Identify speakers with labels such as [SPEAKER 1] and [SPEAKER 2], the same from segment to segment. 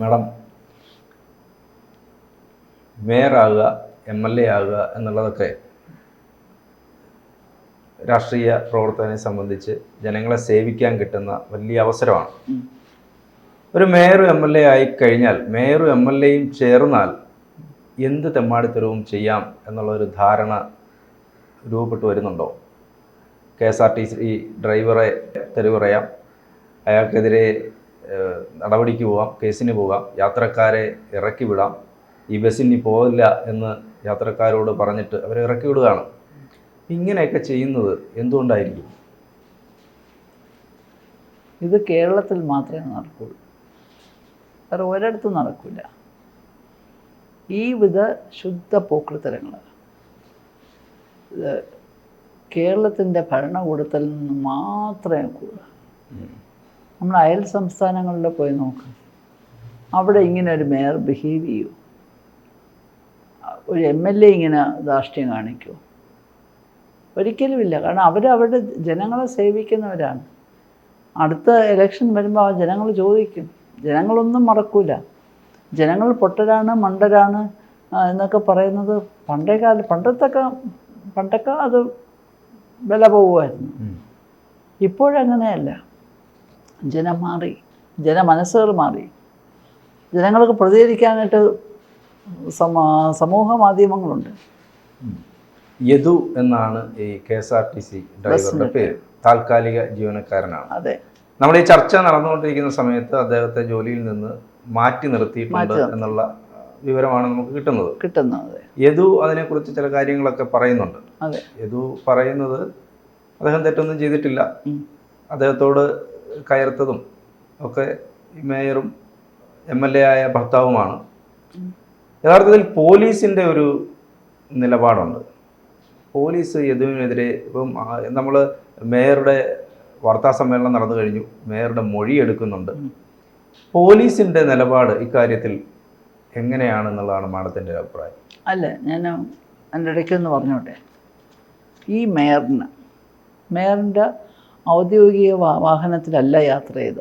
[SPEAKER 1] Madam, മേയറാകുക, MLA ആകുക എന്നുള്ളതൊക്കെ രാഷ്ട്രീയ പ്രവർത്തനത്തെ സംബന്ധിച്ച് ജനങ്ങളെ സേവിക്കാൻ കിട്ടുന്ന വലിയ അവസരമാണ്. ഒരു മേയറും MLA ആയിക്കഴിഞ്ഞാൽ, മേയറും MLAയും ചേർന്നാൽ എന്ത് തെമ്മാടിത്തരവും ചെയ്യാം എന്നുള്ളൊരു ധാരണ രൂപപ്പെട്ടു വരുന്നുണ്ടോ? KSRTC ഡ്രൈവറെ തെരുവ് പറയാം, അയാൾക്കെതിരെ നടപടിക്ക് പോകാം, കേസിന് പോകാം, യാത്രക്കാരെ ഇറക്കി വിടാം, ഈ ബസ്സിന് പോകില്ല എന്ന് യാത്രക്കാരോട് പറഞ്ഞിട്ട് അവരെ ഇറക്കി വിടുകയാണ്. ഇങ്ങനെയൊക്കെ ചെയ്യുന്നത് എന്തുകൊണ്ടായിരിക്കും?
[SPEAKER 2] ഇത് കേരളത്തിൽ മാത്രമേ നടക്കുള്ളൂ, വേറെ ഒരിടത്തും നടക്കില്ല. ഈ വിധ ശുദ്ധ പോക്രിത്തരങ്ങൾ ഇത് കേരളത്തിൻ്റെ ഭരണകൂടത്തിൽ നിന്ന് മാത്രമേ കൂടൂ. നമ്മൾ അയൽ സംസ്ഥാനങ്ങളിൽ പോയി നോക്കാം, അവിടെ ഇങ്ങനെ ഒരു മേയർ ബിഹേവ് ചെയ്യൂ, ഒരു MLA ഇങ്ങനെ ധാർഷ്ട്യം കാണിക്കുമോ? ഒരിക്കലുമില്ല. കാരണം അവരുടെ ജനങ്ങളെ സേവിക്കുന്നവരാണ്. അടുത്ത ഇലക്ഷൻ വരുമ്പോൾ ജനങ്ങൾ ചോദിക്കും, ജനങ്ങളൊന്നും മറക്കൂല. ജനങ്ങൾ പൊട്ടരാണ്, മണ്ടരാണ് എന്നൊക്കെ പറയുന്നത് പണ്ടൊക്കെ അത് വില പോകുമായിരുന്നു. ഇപ്പോഴങ്ങനെയല്ല. ജനം മാറി, ജനമനസ്സുകൾ മാറി. ജനങ്ങൾക്ക് പ്രതികരിക്കാനായിട്ട് സമൂഹ മാധ്യമങ്ങളുണ്ട്.
[SPEAKER 1] യദു എന്നാണ് ഈ KSRTC ഡ്രൈവറുടെ പേര്. താൽക്കാലിക ജീവനക്കാരനാണ്.
[SPEAKER 2] അതെ.
[SPEAKER 1] നമ്മൾ ഈ ചർച്ച നടന്നുകൊണ്ടിരിക്കുന്ന സമയത്ത് അദ്ദേഹത്തെ ജോലിയിൽ നിന്ന് മാറ്റി നിർത്തിയിട്ടുണ്ട് എന്നുള്ള വിവരമാണ് നമുക്ക് കിട്ടുന്നത്. യദു അതിനെക്കുറിച്ച് ചില കാര്യങ്ങളൊക്കെ പറയുന്നുണ്ട്. യദു പറയുന്നത് അദ്ദേഹം തെറ്റൊന്നും ചെയ്തിട്ടില്ല, അദ്ദേഹത്തോട് കയർത്തതും ഒക്കെ മേയറും MLA ആയ ഭർത്താവുമാണ്. യഥാർത്ഥത്തിൽ പോലീസിൻ്റെ ഒരു നിലപാടുണ്ട്. പോലീസ് യദുവിനെതിരെ ഇപ്പം നമ്മൾ മേയറുടെ വാർത്താ സമ്മേളനം നടന്നു കഴിഞ്ഞു, മേയറുടെ മൊഴി എടുക്കുന്നുണ്ട്. പോലീസിൻ്റെ നിലപാട് ഇക്കാര്യത്തിൽ എങ്ങനെയാണെന്നുള്ളതാണ് മാഡത്തിൻ്റെ അഭിപ്രായം?
[SPEAKER 2] അല്ല, ഞാൻ എൻ്റെ ഇടയ്ക്കൊന്ന് പറഞ്ഞോട്ടെ. ഈ മേയറിൻ്റെ ഔദ്യോഗിക വാഹനത്തിലല്ല യാത്ര ചെയ്ത.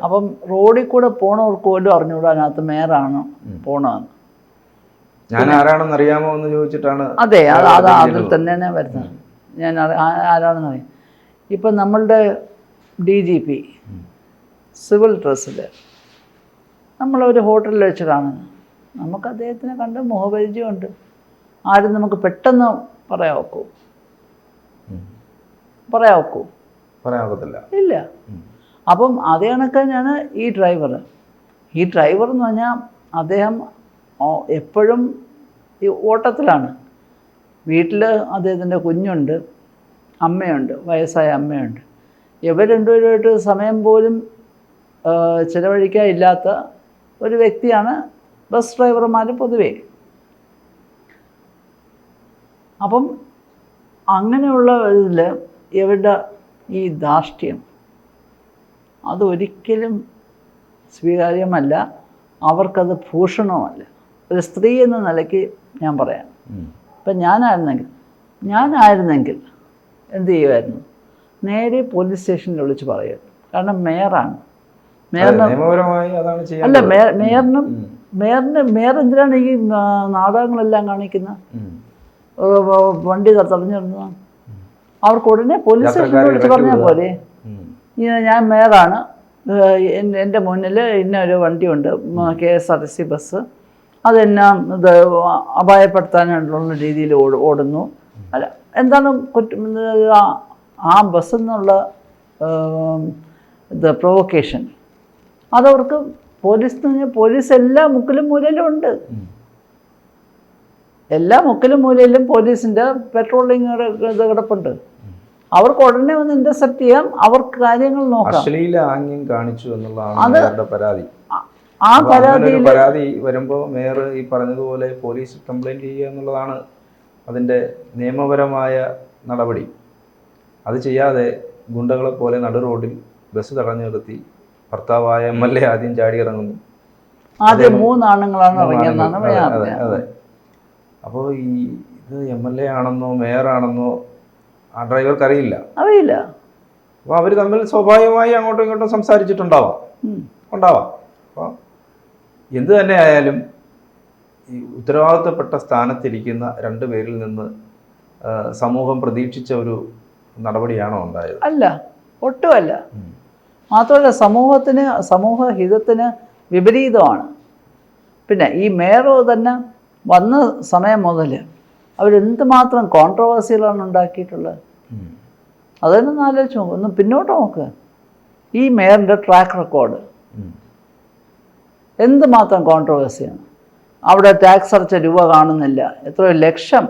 [SPEAKER 2] അപ്പം റോഡിൽ കൂടെ പോണവർക്ക് പോലും അറിഞ്ഞുകൂടാ അതിനകത്ത് മേയറാണ് പോണമെന്ന്.
[SPEAKER 1] ഞാൻ ആരാണെന്ന് അറിയാമോ എന്ന് ചോദിച്ചിട്ടാണ്.
[SPEAKER 2] അതെ, അതിൽ തന്നെയാണ് വരുന്നത്. ഞാൻ ആരാണെന്ന് അറിയാം. ഇപ്പം നമ്മളുടെ DGP സിവിൽ ഡ്രസ്സിൽ നമ്മളൊരു ഹോട്ടലിൽ വെച്ച് കാണുന്നു. നമുക്ക് അദ്ദേഹത്തിനെ കണ്ട് മുഖപരിചയമുണ്ട്. ആരും നമുക്ക് പെട്ടെന്ന് പറയാൻ
[SPEAKER 1] ഒക്കത്തില്ല.
[SPEAKER 2] ഇല്ല. അപ്പം അതേ കണക്കാണ് ഈ ഡ്രൈവർ എന്ന് പറഞ്ഞാൽ അദ്ദേഹം എപ്പോഴും ഈ ഓട്ടത്തിലാണ്. വീട്ടിൽ അദ്ദേഹത്തിൻ്റെ കുഞ്ഞുണ്ട്, അമ്മയുണ്ട്, വയസ്സായ അമ്മയുണ്ട്. ഇവർ രണ്ടുപേരുമായിട്ട് സമയം പോലും ചിലവഴിക്കാനില്ലാത്ത ഒരു വ്യക്തിയാണ് ബസ് ഡ്രൈവർമാർ പൊതുവേ. അപ്പം അങ്ങനെയുള്ള ഇതിൽ ഇവരുടെ ഈ ധാർഷ്ട്യം അതൊരിക്കലും സ്വീകാര്യമല്ല, അവർക്കത് ഭൂഷണവുമല്ല. ഒരു സ്ത്രീ എന്ന നിലയ്ക്ക് ഞാൻ പറയാം. ഇപ്പം ഞാനായിരുന്നെങ്കിൽ എന്ത് ചെയ്യുമായിരുന്നു? നേരെ പോലീസ് സ്റ്റേഷനിൽ വിളിച്ച് പറയുമായിരുന്നു. കാരണം മേയറാണ്. മേയർ എന്തിനാണ് ഈ നാടകങ്ങളെല്ലാം കാണിക്കുന്നത്? വണ്ടി തടഞ്ഞിരുന്നത് അവർക്ക് ഉടനെ പോലീസ് സ്റ്റേഷനിൽ വിളിച്ച് പറഞ്ഞാൽ പോരെ, ഞാൻ മേയറാണ്, എൻ്റെ മുന്നിൽ ഇന്നൊരു വണ്ടിയുണ്ട്, KSRTC ബസ്, അതെന്നാ ഇത് അപായപ്പെടുത്താനുള്ള രീതിയിൽ ഓടുന്നു. അല്ല, എന്താണ് ആ ബസ്സിൽ നിന്നുള്ള ഇത് പ്രൊവൊക്കേഷൻ? അതവർക്ക് പോലീസ് എല്ലാ മുക്കിലും മൂലയിലും ഉണ്ട്. എല്ലാ മുക്കിലും മൂലയിലും പോലീസിൻ്റെ പെട്രോളിങ് ഇത് കിടപ്പുണ്ട്. അവർക്ക് ഉടനെ ഒന്ന് ഇന്റർസെപ്റ്റ് ചെയ്യാം, അവർക്ക് കാര്യങ്ങൾ നോക്കാം.
[SPEAKER 1] ആംഗ്യം കാണിച്ചു എന്നുള്ളതാണ് പരാതി. ആ പരാതി വരുമ്പോൾ മേയർ ഈ പറഞ്ഞതുപോലെ പോലീസ് കംപ്ലൈൻറ്റ് ചെയ്യുക എന്നുള്ളതാണ് അതിൻ്റെ നിയമപരമായ നടപടി. അത് ചെയ്യാതെ ഗുണ്ടകളെ പോലെ നടു റോഡിൽ ബസ് തടഞ്ഞു നിർത്തി ഭർത്താവായ MLA ആദ്യം ചാടി ഇറങ്ങുന്നു.
[SPEAKER 2] ആദ്യം 3 ആണുങ്ങളാണ് ഇറങ്ങിയെന്നാണ്.
[SPEAKER 1] അതെ. അപ്പോൾ ഇത് MLA ആണെന്നോ മേയറാണെന്നോ ആ ഡ്രൈവർക്ക് അറിയില്ല. അപ്പോൾ അവർ തമ്മിൽ സ്വാഭാവികമായി അങ്ങോട്ടും ഇങ്ങോട്ടും സംസാരിച്ചിട്ടുണ്ടാവാം. അപ്പോൾ എന്തു തന്നെ ആയാലും ഈ ഉത്തരവാദിത്തപ്പെട്ട സ്ഥാനത്തിരിക്കുന്ന രണ്ടു പേരിൽ നിന്ന് സമൂഹം പ്രതീക്ഷിച്ച ഒരു നടപടിയാണോ ഉണ്ടായത്?
[SPEAKER 2] അല്ല, ഒട്ടുമല്ല. മാത്രമല്ല സമൂഹഹിതത്തിന് വിപരീതമാണ്. പിന്നെ ഈ മേയറോ തന്നെ വന്ന സമയം മുതൽ അവരെന്തുമാത്രം കോൺട്രവേഴ്സികളാണ് ഉണ്ടാക്കിയിട്ടുള്ളത്. അതൊന്നും ആലോചിച്ച് നോക്കും, ഒന്ന് പിന്നോട്ട് നോക്ക്. ഈ മേയറിൻ്റെ ട്രാക്ക് റെക്കോർഡ് എന്തുമാത്രം കോൺട്രവേഴ്സിയാണ്. അവിടെ ടാക്സ് അടച്ച രൂപ കാണുന്നില്ല, എത്രയോ ലക്ഷം,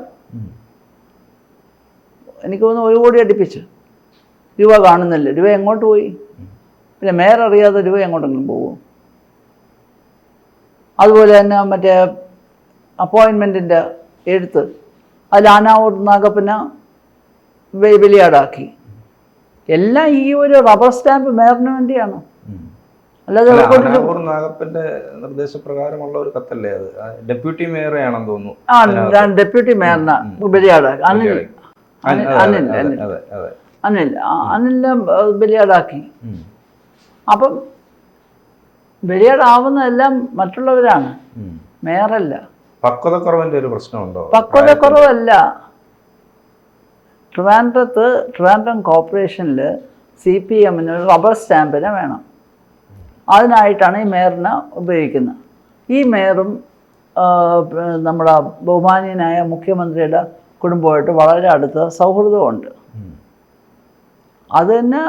[SPEAKER 2] എനിക്ക് തോന്നുന്നു 1 കോടി അടുപ്പിച്ച് രൂപ കാണുന്നില്ല. രൂപ എങ്ങോട്ട് പോയി? പിന്നെ മേയർ അറിയാതെ രൂപ എങ്ങോട്ടെങ്കിലും പോകും. അതുപോലെ തന്നെ മറ്റേ അപ്പോയിൻമെൻറ്റിൻ്റെ എഴുത്ത്, അതിൽ ആനാവൂർ നാഗപ്പനെ ബലിയാടാക്കി. എല്ലാം ഈ ഒരു റബ്ബർ സ്റ്റാമ്പ് മേയറിന് വേണ്ടിയാണ്. അല്ലാതെ
[SPEAKER 1] ആനാവൂർ നാഗപ്പന്റെ നിർദ്ദേശപ്രകാരമുള്ള ഒരു കത്തല്ലേ അത്? ഡെപ്യൂട്ടി മേയറെയാണെന്ന് തോന്നുന്നു.
[SPEAKER 2] ഡെപ്യൂട്ടി മേയറിനെ ബലിയാടാക്കി. അനിലിനെ ബലിയാടാക്കി. അപ്പം ബലിയാടാവുന്നതെല്ലാം മറ്റുള്ളവരാണ്, മേയറല്ല.
[SPEAKER 1] പക്വതക്കുറവിന്റെ ഒരു പ്രശ്നമുണ്ടോ?
[SPEAKER 2] പക്വതക്കുറവല്ല. ട്രിവാൻഡ്രം കോർപ്പറേഷനിൽ CPMന് റബ്ബർ സ്റ്റാമ്പിനെ വേണം. അതിനായിട്ടാണ് ഈ മേയറിനെ ഉപയോഗിക്കുന്നത്. ഈ മേയറും നമ്മുടെ ബഹുമാനീയനായ മുഖ്യമന്ത്രിയുടെ കുടുംബമായിട്ട് വളരെ അടുത്ത സൗഹൃദമുണ്ട്. അത് തന്നെ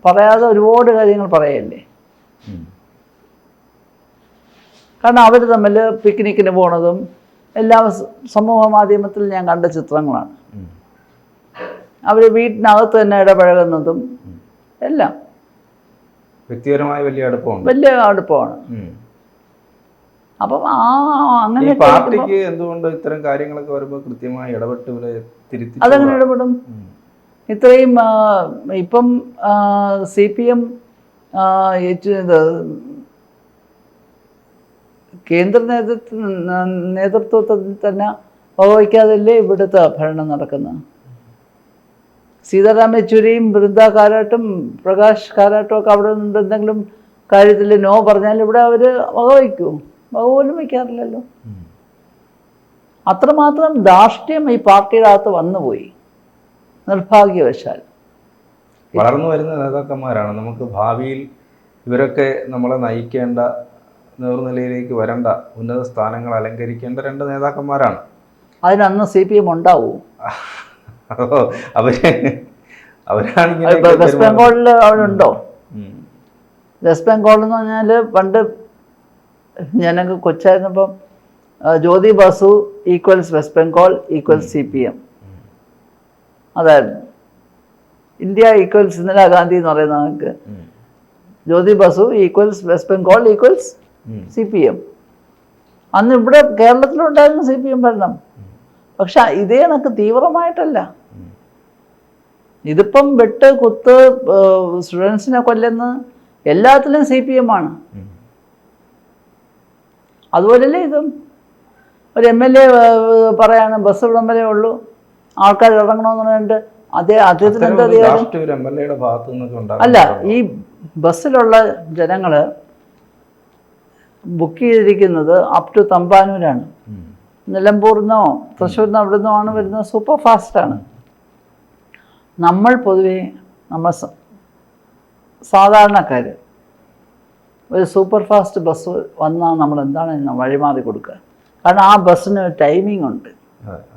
[SPEAKER 2] പറയാതെ ഒരുപാട് കാര്യങ്ങൾ പറയല്ലേ. കാരണം അവർ തമ്മിൽ പിക്നിക്കിന് പോണതും എല്ലാം സമൂഹ മാധ്യമത്തിൽ ഞാൻ കണ്ട ചിത്രങ്ങളാണ്. അവർ വീട്ടിനകത്ത് തന്നെ ഇടപഴകുന്നതും എല്ലാം
[SPEAKER 1] വ്യക്തിപരമായ വലിയ
[SPEAKER 2] അടുപ്പമാണ്. അപ്പം അങ്ങനെ
[SPEAKER 1] പാർട്ടിക്ക് എന്തുകൊണ്ട് ഇത്തരം കാര്യങ്ങളൊക്കെ വരുമ്പോൾ കൃത്യമായി ഇടപെട്ട് തിരുത്തി
[SPEAKER 2] അതങ്ങനെ ഇടപെടും. ഇത്രയും ഇപ്പം CPM കേന്ദ്ര നേതൃത്വത്തിൽ തന്നെ വഹിക്കാതല്ലേ ഇവിടുത്തെ ഭരണം നടക്കുന്നത്. സീതാറാം യെച്ചൂരിയും ബൃന്ദ കാരാട്ടും പ്രകാശ് കാരാട്ടും ഒക്കെ അവിടെ നിന്ന് എന്തെങ്കിലും കാര്യത്തിൽ നോ പറഞ്ഞാൽ ഇവിടെ അവർ വകപോലും വയ്ക്കാറില്ലല്ലോ. അത്രമാത്രം ധാർഷ്ട്യം ഈ പാർട്ടിയുടെ അകത്ത് വന്നുപോയി, നിർഭാഗ്യവശാൽ.
[SPEAKER 1] വളർന്നു വരുന്ന നേതാക്കന്മാരാണ്. നമുക്ക് ഭാവിയിൽ ഇവരൊക്കെ നമ്മളെ നയിക്കേണ്ട, നേർനിലയിലേക്ക് വരേണ്ട, ഉന്നത സ്ഥാനങ്ങൾ അലങ്കരിക്കേണ്ട 2 നേതാക്കന്മാരാണ്.
[SPEAKER 2] അതിനന്ന് CPM ഉണ്ടാവും. വെസ്റ്റ് ബംഗാളിൽ അവിടെ ഉണ്ടോ? വെസ്റ്റ് ബംഗാൾ എന്ന് പറഞ്ഞാൽ പണ്ട് ഞാനൊക്കെ കൊച്ചായിരുന്നപ്പം Jyoti Basu equals West Bengal equals CPM. അതായിരുന്നു. ഇന്ത്യ ഈക്വൽസ് ഇന്ദിരാഗാന്ധി എന്ന് പറയുന്ന നമുക്ക് Jyoti Basu equals West Bengal equals CPM. അന്ന് ഇവിടെ കേരളത്തിലുണ്ടായിരുന്ന CPM ഭരണം. പക്ഷെ ഇതേ കണക്ക് തീവ്രമായിട്ടല്ല. ഇതിപ്പം വെട്ട് കുത്ത് സ്റ്റുഡൻസിനെ കൊല്ലുന്ന എല്ലാത്തിലും CPM ആണ്. അതുപോലല്ലേ ഇതും. ഒരു MLA പറയാണ് ബസ് വിളംബരേ ഉള്ളൂ, ആൾക്കാർ ഇറങ്ങണമെന്ന് പറഞ്ഞിട്ട് അദ്ദേഹത്തിന് എന്താ അല്ല. ഈ ബസ്സിലുള്ള ജനങ്ങൾ ബുക്ക് ചെയ്തിരിക്കുന്നത് അപ് ടു തമ്പാനൂരാണ്. നിലമ്പൂർന്നോ തൃശ്ശൂരിന്നോ അവിടെ നിന്നോ ആണ് വരുന്നത്. സൂപ്പർ ഫാസ്റ്റാണ്. നമ്മൾ പൊതുവേ സാധാരണക്കാർ ഒരു സൂപ്പർ ഫാസ്റ്റ് ബസ് വന്നാൽ നമ്മൾ എന്താണ് വഴിമാറി കൊടുക്കുക. കാരണം ആ ബസ്സിന് ടൈമിംഗ് ഉണ്ട്,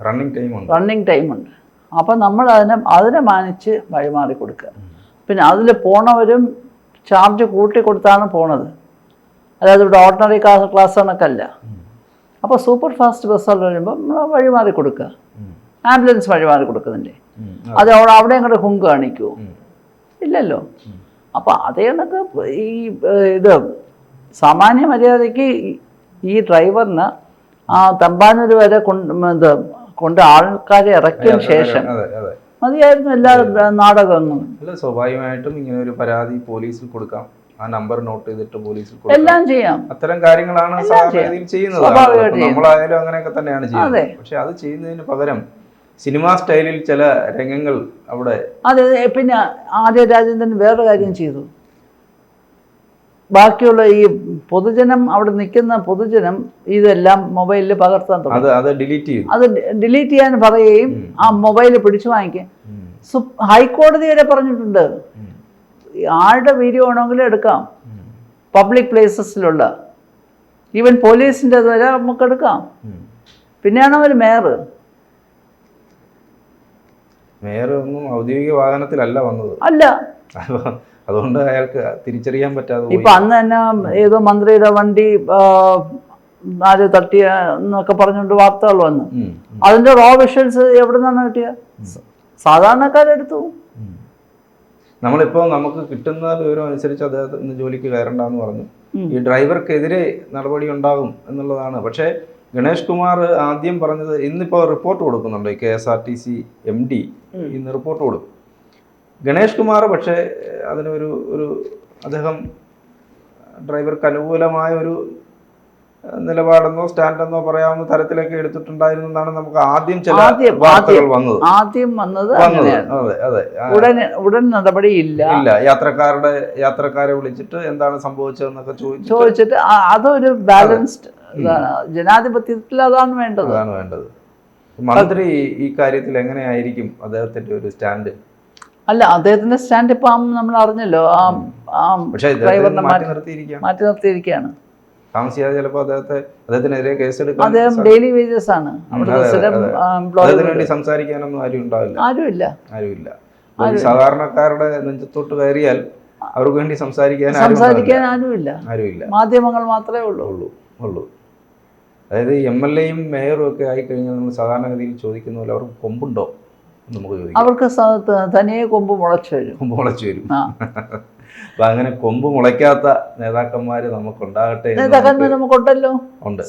[SPEAKER 2] റണ്ണിങ് ടൈമുണ്ട്. അപ്പം നമ്മൾ അതിനെ മാനിച്ച് വഴിമാറി കൊടുക്കുക. പിന്നെ അതിൽ പോണവരും ചാർജ് കൂട്ടി കൊടുത്താണ് പോണത്, അതായത് ഇവിടെ ഓർഡിനറി ക്ലാസ് കണക്കല്ല. അപ്പോൾ സൂപ്പർ ഫാസ്റ്റ് ബസ്സുകൾ വരുമ്പോൾ നമ്മൾ വഴിമാറി കൊടുക്കുക. ആംബുലൻസ് വഴിമാറി കൊടുക്കുന്നില്ലേ, അത് അവിടെ അങ്ങോട്ട് ഹുങ്ക് കാണിക്കുമോ? ഇല്ലല്ലോ. അപ്പോൾ അതേ കണക്ക് ഈ ഇത് സാമാന്യ മര്യാദയ്ക്ക് ഈ ഡ്രൈവറിന് ആ തമ്പാനൂർ വരെ കൊണ്ട് ആൾക്കാരെ ഇറക്കിയതിന് ശേഷം മതിയായിരുന്നു എല്ലാ നാടകങ്ങളും.
[SPEAKER 1] സ്വാഭാവികമായിട്ടും ഇങ്ങനെ ഒരു പരാതി പോലീസിൽ കൊടുക്കാം, ആ നമ്പർ നോട്ട് ചെയ്തിട്ട് പോലീസിൽ
[SPEAKER 2] എല്ലാം ചെയ്യാം.
[SPEAKER 1] അത്തരം കാര്യങ്ങളാണ് ചെയ്യുന്നത്. നമ്മളായാലും അങ്ങനെയൊക്കെ തന്നെയാണ് ചെയ്യുന്നത്. പക്ഷെ അത് ചെയ്യുന്നതിന് പകരം സിനിമാ സ്റ്റൈലിൽ ചില രംഗങ്ങൾ അവിടെ.
[SPEAKER 2] അതെ. പിന്നെ ആര്യ രാജേന്ദ്രൻ വേറൊരു കാര്യം ചെയ്തു. ബാക്കിയുള്ള ഈ പൊതുജനം അവിടെ നിൽക്കുന്ന പൊതുജനം ഇതെല്ലാം മൊബൈലിൽ പകർത്താൻ തുടങ്ങി.
[SPEAKER 1] അത് ഡിലീറ്റ് ചെയ്തു.
[SPEAKER 2] അത് ഡിലീറ്റ് ചെയ്യാൻ പറയുകയും ആ മൊബൈൽ പിടിച്ചു വാങ്ങിക്കുകയും ഹൈക്കോടതി വരെ പറഞ്ഞിട്ടുണ്ട് ആരുടെ വീഡിയോ വേണമെങ്കിലും എടുക്കാം, പബ്ലിക് പ്ലേസസിലുള്ള ഈവൻ പോലീസിൻ്റെ വരെ നമുക്ക് എടുക്കാം. പിന്നെയാണ് അവർ
[SPEAKER 1] മേയർ ഒന്നും ഔദ്യോഗിക വാഹനത്തിലല്ല വന്നത്.
[SPEAKER 2] അല്ല,
[SPEAKER 1] അതുകൊണ്ട് അയാൾക്ക് തിരിച്ചറിയാൻ പറ്റാതെ
[SPEAKER 2] ഇപ്പൊ അന്ന് തന്നെ ഏതോ മന്ത്രിയുടെ വണ്ടി ആര് തട്ടിയ എന്നൊക്കെ പറഞ്ഞുകൊണ്ട് വാർത്തകൾ വന്നു. അതിന്റെ റോ വിഷ്വൽസ് എവിടെ നിന്നാണ് കിട്ടിയ? സാധാരണക്കാരെടുത്തു.
[SPEAKER 1] നമ്മളിപ്പോൾ നമുക്ക് കിട്ടുന്ന വിവരം അനുസരിച്ച് അദ്ദേഹത്തിന് ജോലിക്ക് കയറണ്ടെന്ന് പറഞ്ഞു. ഈ ഡ്രൈവർക്കെതിരെ നടപടി ഉണ്ടാകും എന്നുള്ളതാണ്. പക്ഷേ ഗണേഷ് കുമാർ ആദ്യം പറഞ്ഞത് ഇന്നിപ്പോൾ റിപ്പോർട്ട് കൊടുക്കുന്നുണ്ട്. KSRTC MD ഇന്ന് റിപ്പോർട്ട് കൊടുക്കും. ഗണേഷ് കുമാർ പക്ഷേ അതിനൊരു അദ്ദേഹം ഡ്രൈവർക്ക് അനുകൂലമായ ഒരു നിലപാടെന്നോ സ്റ്റാൻഡെന്നോ പറയാവുന്ന തരത്തിലൊക്കെ എടുത്തിട്ടുണ്ടായിരുന്നു എന്നാണ് നമുക്ക് ആദ്യം ചില വാർത്തകൾ വന്നത്.
[SPEAKER 2] ഉടൻ നടപടി ഇല്ല.
[SPEAKER 1] യാത്രക്കാരെ വിളിച്ചിട്ട് എന്താണ് സംഭവിച്ചതെന്നൊക്കെ
[SPEAKER 2] ചോദിച്ചിട്ട് അതൊരു ബാലൻസ്ഡ് ജനാധിപത്യത്തിൽ അതാണ് വേണ്ടത്.
[SPEAKER 1] മന്ത്രി ഈ കാര്യത്തിൽ എങ്ങനെയായിരിക്കും അദ്ദേഹത്തിന്റെ ഒരു സ്റ്റാൻഡ്?
[SPEAKER 2] അല്ല, അദ്ദേഹത്തിന്റെ സ്റ്റാൻഡ് ഇപ്പം നമ്മൾ അറിഞ്ഞല്ലോ. ഡ്രൈവറിനെ മാറ്റി നിർത്തിയിരിക്കുകയാണ്.
[SPEAKER 1] താമസിയാതെ ചിലപ്പോൾ അദ്ദേഹത്തിനെതിരെ കേസെടുക്കാം.
[SPEAKER 2] അദ്ദേഹം ഡെയിലി വേജസ് ആണ്.
[SPEAKER 1] സംസാരിക്കാനൊന്നും ആരുമില്ല.
[SPEAKER 2] ആരുമില്ല.
[SPEAKER 1] സാധാരണക്കാരുടെ നെഞ്ചത്തോട്ട് കയറിയാൽ അവർക്ക് വേണ്ടി സംസാരിക്കാൻ ആരുമില്ല.
[SPEAKER 2] മാധ്യമങ്ങൾ മാത്രമേ ഉള്ളൂ.
[SPEAKER 1] അതായത് MLAയും മേയറും ഒക്കെ ആയിക്കഴിഞ്ഞാൽ നമ്മൾ സാധാരണഗതിയിൽ ചോദിക്കുന്ന പോലെ അവർക്ക് കൊമ്പുണ്ടോ എന്ന് നമുക്ക് ചോദിക്കാം.
[SPEAKER 2] അവർക്ക് തനിയെ കൊമ്പ് മുളച്ചു വരും.
[SPEAKER 1] അപ്പൊ അങ്ങനെ കൊമ്പ് മുളയ്ക്കാത്ത നേതാക്കന്മാര് നമുക്കുണ്ടാകട്ടെ.
[SPEAKER 2] നേതാക്കന്മാർ നമുക്കുണ്ടല്ലോ.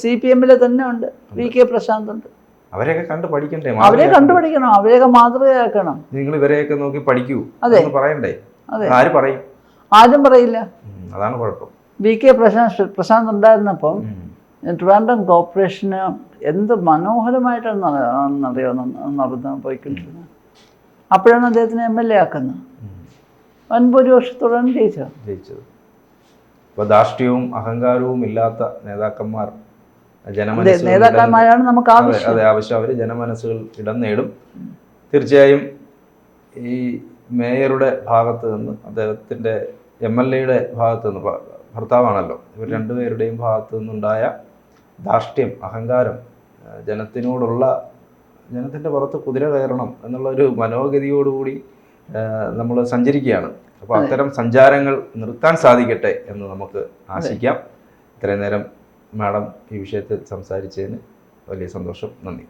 [SPEAKER 2] CPM തന്നെ ഉണ്ട്. VK പ്രശാന്ത് ഉണ്ട്.
[SPEAKER 1] അവരെയൊക്കെ കണ്ട് പഠിക്കണ്ടേ?
[SPEAKER 2] അവരെ കണ്ടുപഠിക്കണം. അവരെയൊക്കെ മാതൃകയാക്കണം.
[SPEAKER 1] നിങ്ങൾ ഇവരെയൊക്കെ നോക്കി പഠിക്കൂ. പറയണ്ടേ? ആര് പറയും?
[SPEAKER 2] ആരും പറയില്ല.
[SPEAKER 1] അതാണ് കുഴപ്പം.
[SPEAKER 2] VK പ്രശാന്ത് ഉണ്ടായിരുന്നപ്പം ട്രിവാൻഡ്രം കോർപ്പറേഷന് എന്ത് മനോഹരമായിട്ടാണ് പോയിക്കൊണ്ടിരുന്നത്. അപ്പോഴാണ് അദ്ദേഹത്തിന് MLA ആക്കുന്നത്. വൻഭൂരിപക്ഷത്തോടാണ് ജയിച്ചത്.
[SPEAKER 1] ഇപ്പോൾ ധാർഷ്ട്യവും അഹങ്കാരവും ഇല്ലാത്ത നേതാക്കന്മാർ
[SPEAKER 2] നേതാക്കന്മാരാണ് നമുക്ക്
[SPEAKER 1] ആവശ്യം. അവർ ജനമനസ്സുകൾ ഇടം നേടും. തീർച്ചയായും ഈ മേയറുടെ ഭാഗത്ത് നിന്ന്, അദ്ദേഹത്തിൻ്റെ MLAയുടെ ഭാഗത്ത് നിന്ന്, ഭർത്താവാണല്ലോ, ഇവർ രണ്ടുപേരുടെയും ഭാഗത്തു നിന്നുണ്ടായ ധാർഷ്ട്യം, അഹങ്കാരം, ജനത്തിൻ്റെ പുറത്ത് കുതിര കയറണം എന്നുള്ളൊരു മനോഗതിയോടുകൂടി നമ്മൾ സഞ്ചരിക്കുകയാണ്. അപ്പോൾ അത്തരം സഞ്ചാരങ്ങൾ നിർത്താൻ സാധിക്കട്ടെ എന്ന് നമുക്ക് ആശിക്കാം. ഇത്രയും നേരം മാഡം ഈ വിഷയത്തിൽ സംസാരിച്ചതിന് വലിയ സന്തോഷം. നന്ദി.